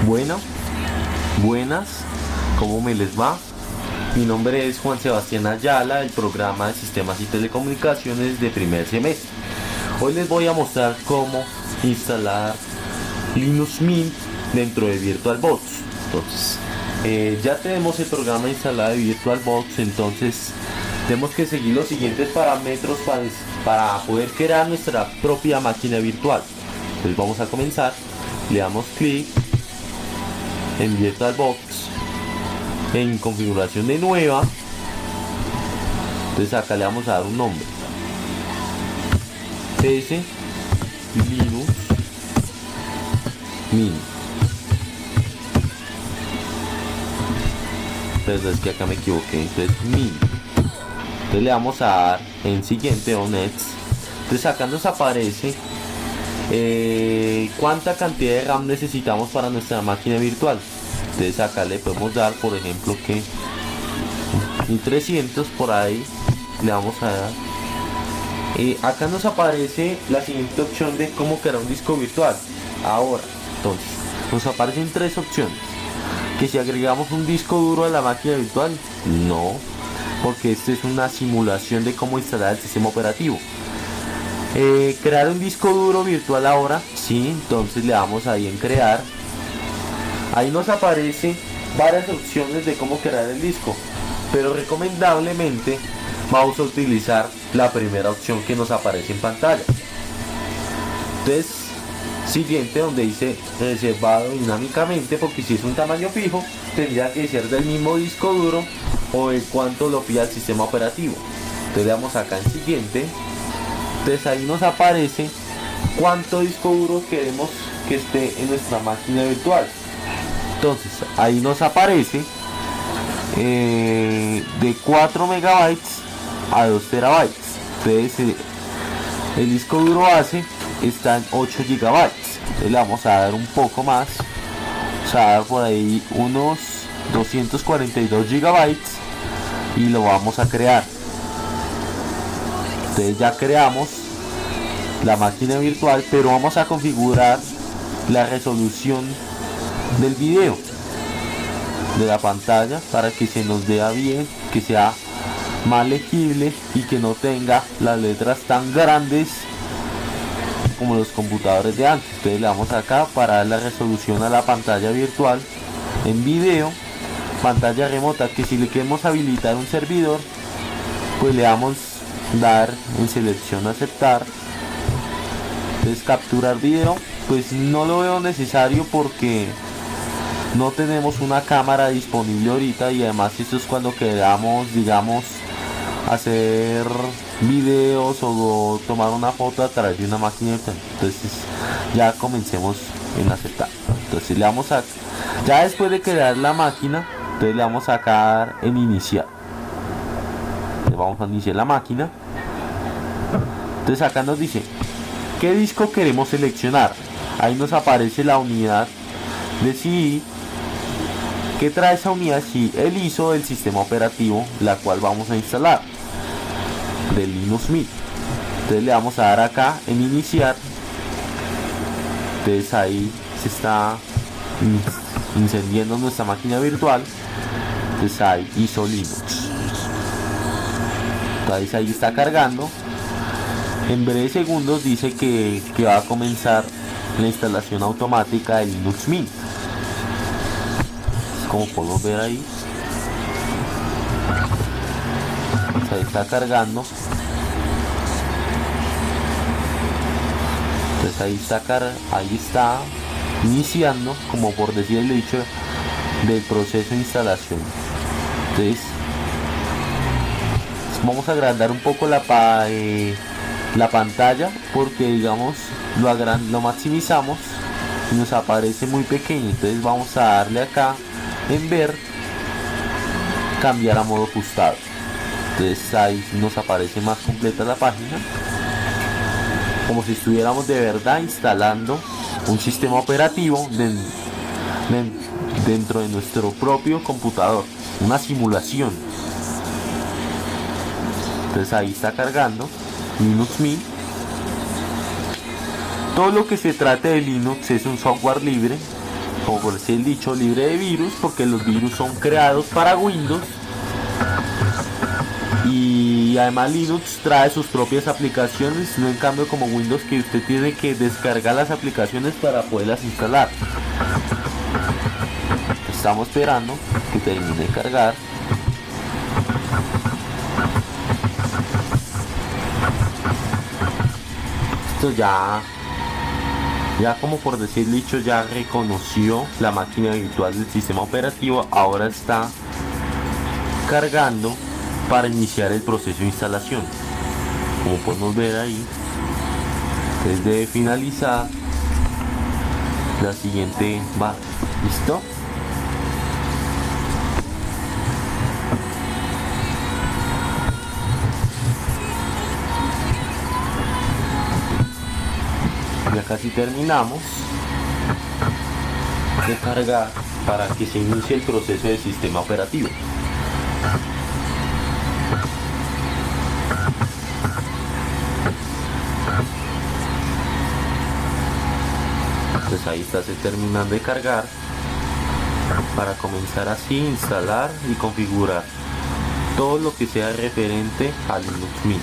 Bueno, buenas, ¿cómo me les va? Mi nombre es Juan Sebastián Ayala, del programa de Sistemas y Telecomunicaciones de primer semestre. Hoy les voy a mostrar cómo instalar Linux Mint dentro de VirtualBox. Entonces, ya tenemos el programa instalado de VirtualBox, entonces tenemos que seguir los siguientes parámetros para poder crear nuestra propia máquina virtual. Entonces vamos a comenzar, le damos clic en VirtualBox, en configuración de nueva. Entonces acá le vamos a dar un nombre, PS Linux Mint. Pero es que acá me equivoqué, entonces Mint. Entonces le vamos a dar en siguiente o next. Entonces acá nos aparece cuánta cantidad de RAM necesitamos para nuestra máquina virtual. Entonces acá le podemos dar, por ejemplo, que 1300 por ahí le vamos a dar. Acá nos aparece la siguiente opción de cómo crear un disco virtual. Ahora, entonces, nos aparecen tres opciones. Que si agregamos un disco duro a la máquina virtual, no, porque esto es una simulación de cómo instalar el sistema operativo. Crear un disco duro virtual ahora, sí, entonces le damos ahí en crear. Ahí nos aparece varias opciones de cómo crear el disco, pero recomendablemente vamos a utilizar la primera opción que nos aparece en pantalla. Entonces, siguiente, donde dice reservado dinámicamente, porque si es un tamaño fijo tendría que ser del mismo disco duro o de cuánto lo pida el sistema operativo. Entonces le damos acá en siguiente. Entonces ahí nos aparece cuánto disco duro queremos que esté en nuestra máquina virtual. Entonces ahí nos aparece de 4 megabytes a 2 terabytes. Entonces el disco duro base está en 8 gigabytes. Entonces le vamos a dar un poco más, vamos a dar por ahí unos 242 gigabytes y lo vamos a crear. Entonces ya creamos la máquina virtual, pero vamos a configurar la resolución del video, de la pantalla, para que se nos vea bien, que sea más legible y que no tenga las letras tan grandes como los computadores de antes. Entonces le damos acá para dar la resolución a la pantalla virtual en video, pantalla remota, que si le queremos habilitar un servidor, pues le damos dar en selección aceptar. Entonces capturar video, pues no lo veo necesario porque no tenemos una cámara disponible ahorita, y además esto es cuando queramos, digamos, hacer videos o tomar una foto a través de una máquina virtual. Entonces ya comencemos en aceptar. Entonces le damos a, ya después de crear la máquina, entonces le vamos a dar en iniciar. Le vamos a iniciar la máquina. Entonces acá nos dice qué disco queremos seleccionar. Ahí nos aparece la unidad de CD que trae esa unidad, sí, el ISO del sistema operativo, la cual vamos a instalar, del Linux Mint. Entonces le vamos a dar acá en iniciar. Entonces ahí se está encendiendo nuestra máquina virtual. Entonces ahí ISO Linux. Entonces ahí está cargando. En breves segundos dice que va a comenzar la instalación automática de Linux Mint. Como podemos ver ahí, se está cargando. Entonces ahí está iniciando, como por decir el dicho, del proceso de instalación. Entonces vamos a agrandar un poco la pantalla, porque digamos lo maximizamos y nos aparece muy pequeño. Entonces vamos a darle acá en ver, cambiar a modo ajustado. Entonces ahí nos aparece más completa la página, como si estuviéramos de verdad instalando un sistema operativo dentro de nuestro propio computador, una simulación. Entonces ahí está cargando Linux Mint. Todo lo que se trate de Linux es un software libre, como por decir dicho, libre de virus, porque los virus son creados para Windows. Y además Linux trae sus propias aplicaciones, no en cambio como Windows, que usted tiene que descargar las aplicaciones para poderlas instalar. Estamos esperando que termine de cargar. Esto ya como por decir dicho, ya reconoció la máquina virtual del sistema operativo. Ahora está cargando para iniciar el proceso de instalación. Como podemos ver ahí, desde finalizar la siguiente va. ¿Listo? Ya casi terminamos de cargar para que se inicie el proceso de sistema operativo. Pues ahí está se terminando de cargar para comenzar así a instalar y configurar todo lo que sea referente a Linux Mint.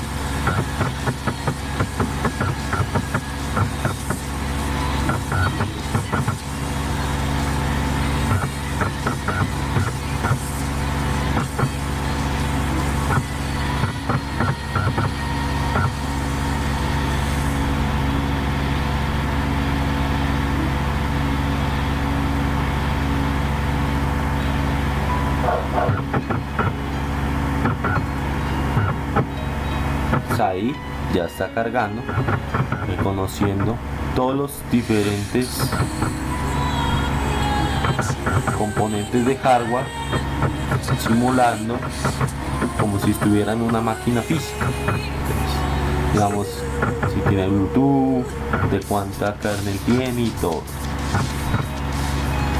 Ahí ya está cargando, reconociendo todos los diferentes componentes de hardware, simulando como si estuviera en una máquina física. Entonces, digamos, si tiene Bluetooth, de cuánta kernel tiene y todo.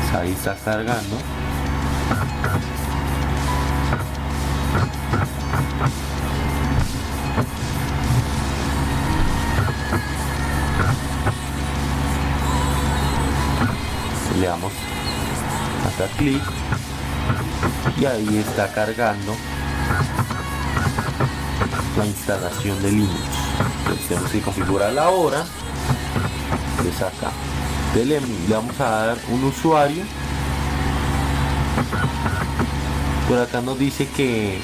Entonces, ahí está cargando. Le damos hasta clic y ahí está cargando la instalación de Linux. Entonces tenemos que configurarla ahora. Entonces acá le vamos a dar un usuario. Por acá nos dice que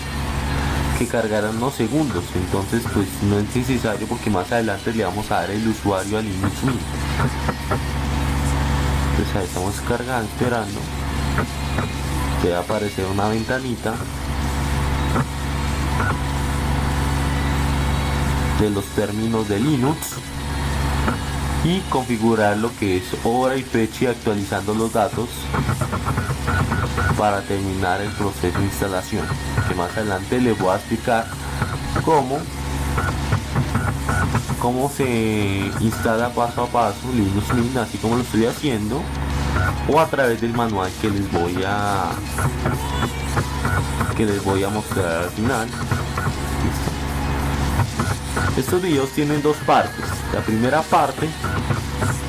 cargará unos segundos, entonces pues no es necesario porque más adelante le vamos a dar el usuario a Linux Mint. Entonces ahí estamos cargando, esperando. Debe aparecer una ventanita de los términos de Linux y configurar lo que es hora y fecha y actualizando los datos para terminar el proceso de instalación, que más adelante les voy a explicar cómo se instala paso a paso Linux Mint, así como lo estoy haciendo, o a través del manual que les voy a mostrar al final. Estos videos tienen dos partes. La primera parte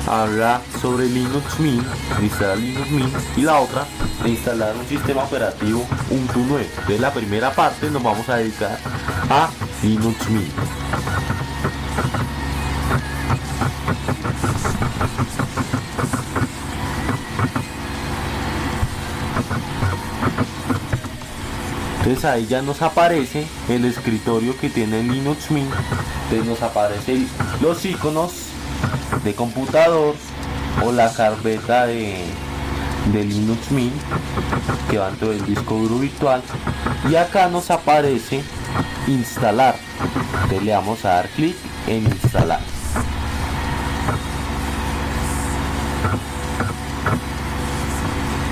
habla sobre Linux Mint, instalar Linux Mint, y la otra de instalar un sistema operativo Ubuntu 9. De la primera parte nos vamos a dedicar a Linux Mint. Entonces ahí ya nos aparece el escritorio que tiene Linux Mint. Entonces nos aparecen los iconos de computador o la carpeta de Linux Mint que va dentro del disco duro virtual, y acá nos aparece instalar. Entonces le vamos a dar clic en instalar.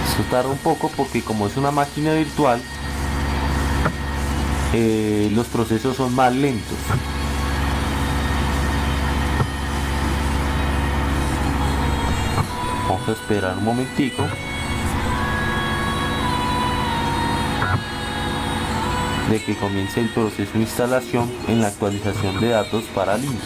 Esto tarda un poco porque como es una máquina virtual, los procesos son más lentos. Vamos a esperar un momentico. De que comience el proceso de instalación en la actualización de datos para Linux.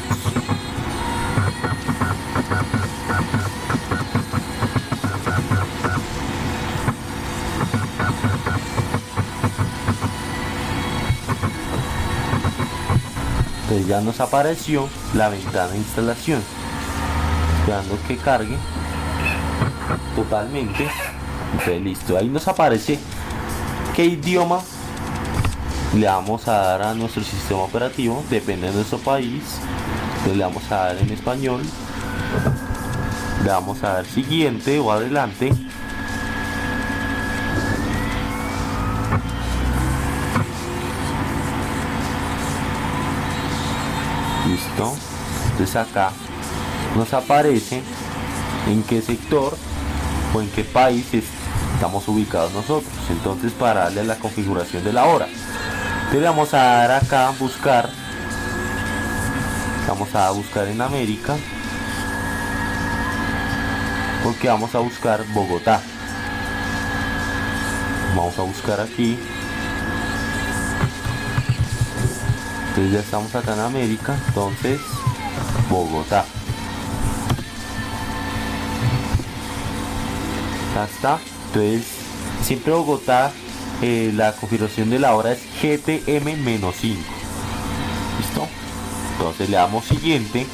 Entonces ya nos apareció la ventana de instalación, esperando que cargue totalmente. Entonces listo, ahí nos aparece qué idioma le vamos a dar a nuestro sistema operativo, depende de nuestro país. Entonces le vamos a dar en español, le vamos a dar siguiente o adelante. Listo. Entonces acá nos aparece en qué sector o en qué país estamos ubicados nosotros. Entonces, para darle a la configuración de la hora, entonces le vamos a dar acá buscar. Vamos a buscar en América, porque vamos a buscar Bogotá. Vamos a buscar aquí. Entonces ya estamos acá en América, entonces Bogotá. Ya está. Entonces siempre Bogotá, la configuración de la hora es GTM-5. ¿Listo? Entonces le damos siguiente.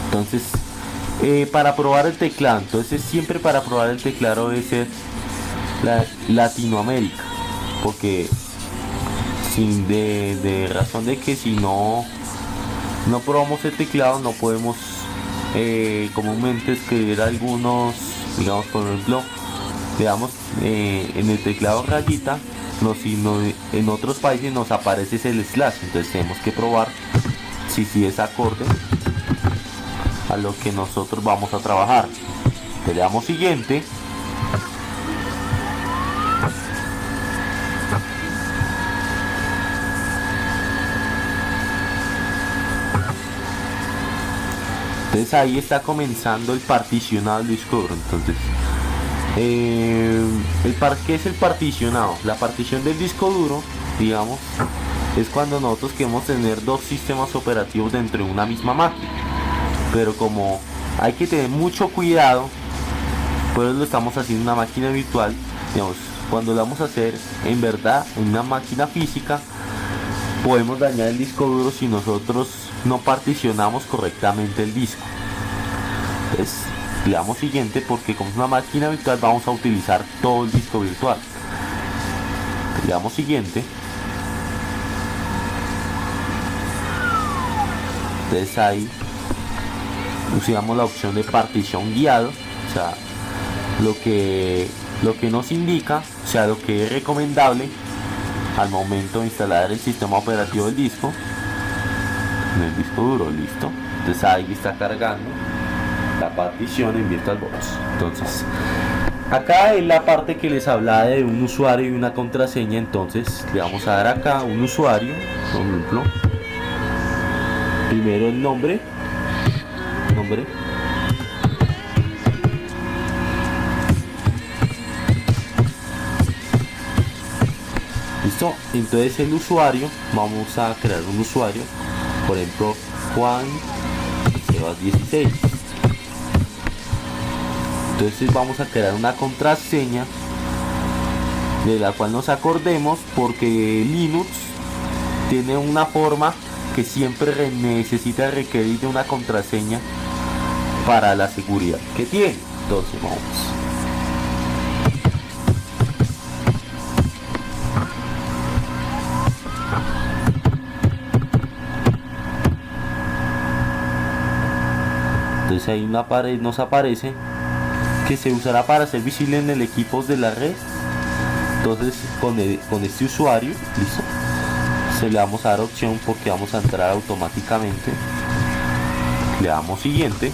Entonces para probar el teclado, entonces siempre para probar el teclado debe ser Latinoamérica, porque sin de razón de que si no probamos el teclado no podemos comúnmente escribir algunos, digamos, por ejemplo, le damos en el teclado rayita, en otros países nos aparece el slash, entonces tenemos que probar si es acorde a lo que nosotros vamos a trabajar. Le damos siguiente. Entonces ahí está comenzando el particionado del disco duro. Entonces ¿qué es el particionado? La partición del disco duro, digamos, es cuando nosotros queremos tener dos sistemas operativos dentro de una misma máquina, pero como hay que tener mucho cuidado, pues lo estamos haciendo en una máquina virtual. Digamos, cuando lo vamos a hacer en verdad en una máquina física, podemos dañar el disco duro si nosotros no particionamos correctamente el disco. Entonces le damos siguiente, porque como es una máquina virtual vamos a utilizar todo el disco virtual. Le damos siguiente. Entonces ahí usamos la opción de partición guiado, o sea, lo que nos indica, o sea, lo que es recomendable al momento de instalar el sistema operativo del disco en el disco duro. Listo. Entonces ahí está cargando la partición en VirtualBox. Entonces acá es la parte que les hablaba de un usuario y una contraseña. Entonces le vamos a dar acá un usuario, por ejemplo, primero el nombre. Listo. Entonces el usuario, vamos a crear un usuario, por ejemplo Juan Sebas 16. Entonces vamos a crear una contraseña de la cual nos acordemos, porque Linux tiene una forma que siempre necesita requerir de una contraseña para la seguridad que tiene. Entonces vamos. Entonces ahí nos aparece que se usará para ser visible en el equipo de la red. Entonces con este usuario, listo, se le vamos a dar opción porque vamos a entrar automáticamente. Le damos siguiente.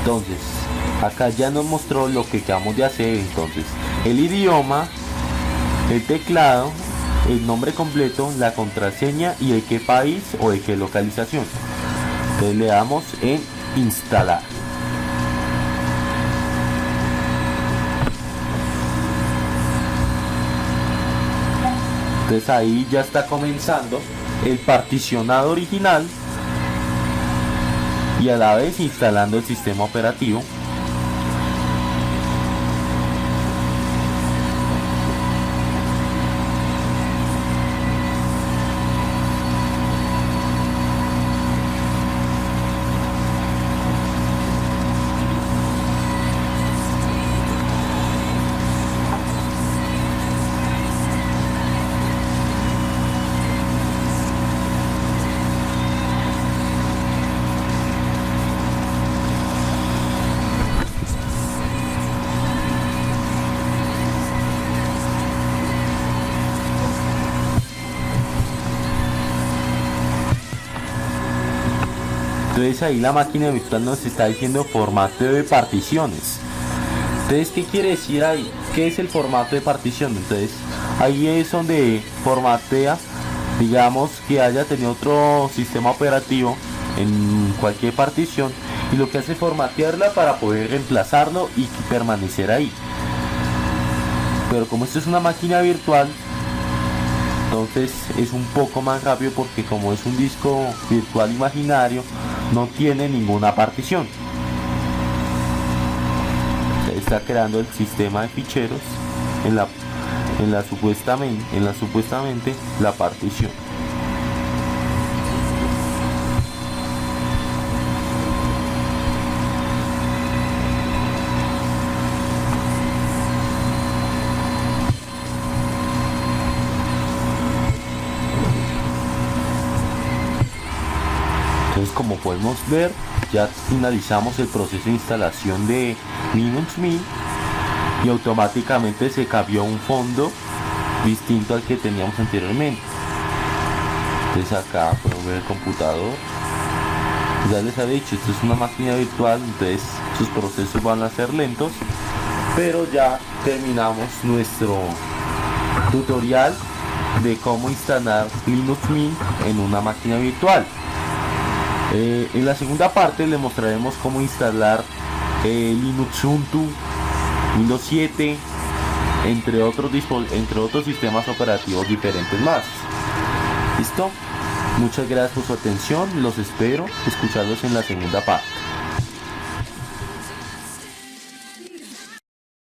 Entonces acá ya nos mostró lo que acabamos de hacer. Entonces el idioma, el teclado, el nombre completo, la contraseña y de qué país o de qué localización. Entonces le damos en instalar. Entonces ahí ya está comenzando el particionado original y a la vez instalando el sistema operativo. Entonces ahí la máquina virtual nos está diciendo formato de particiones. Entonces, ¿qué quiere decir ahí? ¿Qué es el formato de partición? Entonces ahí es donde formatea, digamos que haya tenido otro sistema operativo en cualquier partición, y lo que hace es formatearla para poder reemplazarlo y permanecer ahí. Pero como esto es una máquina virtual, entonces es un poco más rápido, porque como es un disco virtual imaginario, no tiene ninguna partición. Se está creando el sistema de ficheros en la supuestamente la partición. Entonces, como podemos ver, ya finalizamos el proceso de instalación de Linux Mint y automáticamente se cambió un fondo distinto al que teníamos anteriormente. Entonces acá podemos ver el computador. Ya les había dicho, esto es una máquina virtual, entonces sus procesos van a ser lentos, pero ya terminamos nuestro tutorial de cómo instalar Linux Mint en una máquina virtual. En la segunda parte les mostraremos cómo instalar Linux Ubuntu, Windows 7, entre otros sistemas operativos diferentes más. ¿Listo? Muchas gracias por su atención, los espero escucharlos en la segunda parte.